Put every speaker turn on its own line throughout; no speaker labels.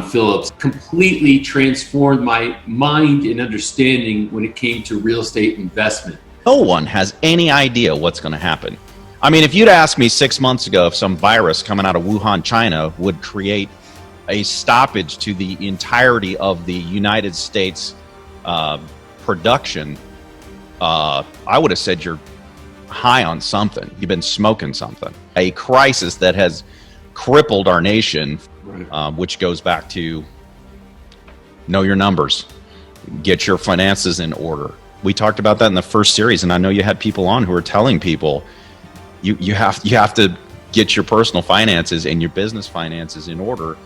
Phillips completely transformed my mind and understanding when it came to real estate investment.
No one has any idea what's going to happen. I mean, if you'd asked me 6 months ago if some virus coming out of Wuhan, China would create a stoppage to the entirety of the United States production, I would have said you're high on something. You've been smoking something. A crisis that has crippled our nation, right. Which goes back to know your numbers, get your finances in order. We talked about that in the first series, and I know you had people on who were telling people you have to get your personal finances and your business finances in order.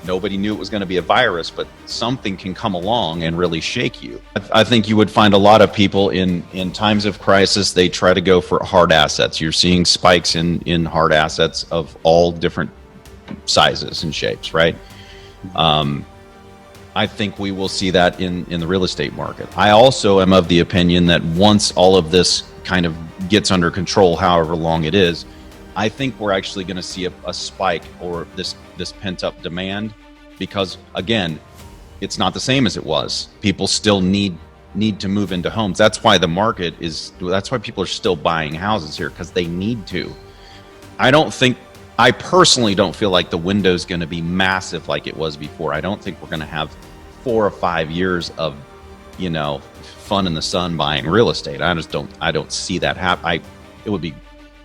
Nobody knew it was going to be a virus, but something can come along and really shake you. I think you would find a lot of people in times of crisis, they try to go for hard assets. You're seeing spikes in hard assets of all different sizes and shapes, right? I think we will see that in the real estate market. I also am of the opinion that once all of this kind of gets under control, however long it is, I think we're actually going to see a spike or this pent-up demand, because again, it's not the same as it was. People still need to move into homes. That's why that's why people are still buying houses here, because they need to. I personally don't feel like the window's going to be massive like it was before. I don't think we're going to have 4 or 5 years of, fun in the sun buying real estate. I don't see that happen.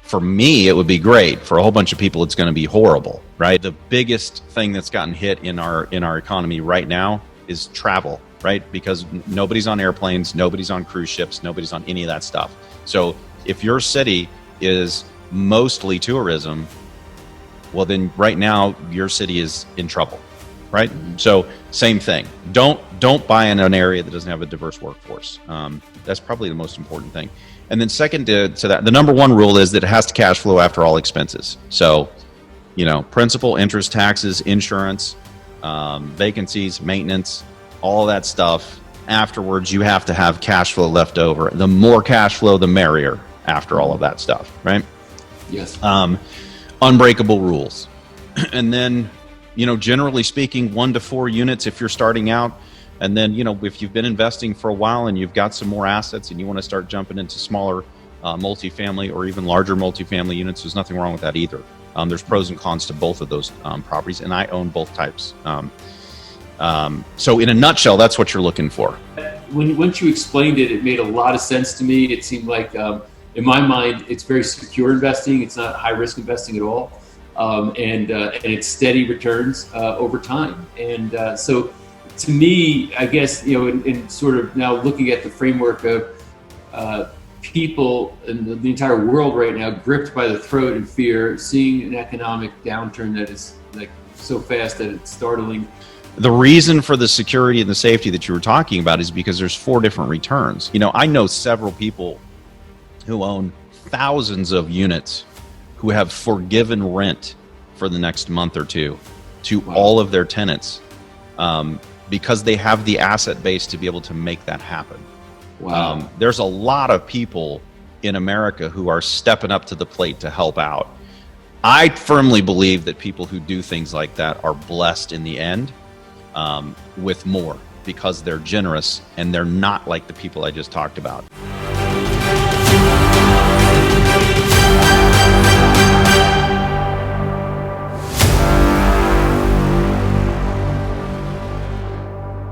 For me, it would be great. For a whole bunch of people, it's going to be horrible, right? The biggest thing that's gotten hit in our economy right now is travel, right? Because nobody's on airplanes, nobody's on cruise ships, nobody's on any of that stuff. So if your city is mostly tourism, well, then right now your city is in trouble, right? So same thing. Don't buy in an area that doesn't have a diverse workforce. That's probably the most important thing. And then second to that, the number one rule is that it has to cash flow after all expenses. So, principal, interest, taxes, insurance, vacancies, maintenance, all that stuff. Afterwards, you have to have cash flow left over. The more cash flow, the merrier after all of that stuff, right?
Yes.
Unbreakable rules. And then, generally speaking, 1 to 4 units if you're starting out. And then, if you've been investing for a while and you've got some more assets and you want to start jumping into smaller multifamily or even larger multifamily units, there's nothing wrong with that either. There's pros and cons to both of those properties, and I own both types. So in a nutshell, that's what you're looking for.
Once you explained it, it made a lot of sense to me. It seemed like, in my mind, it's very secure investing. It's not high risk investing at all. And it's steady returns over time. And so to me, I guess, in sort of now looking at the framework of people in the entire world right now gripped by the throat in fear, seeing an economic downturn that is like so fast that it's startling.
The reason for the security and the safety that you were talking about is because there's 4 different returns. I know several people who own thousands of units who have forgiven rent for the next month or two to all of their tenants. Because they have the asset base to be able to make that happen.
Wow.
There's a lot of people in America who are stepping up to the plate to help out. I firmly believe that people who do things like that are blessed in the end with more, because they're generous and they're not like the people I just talked about.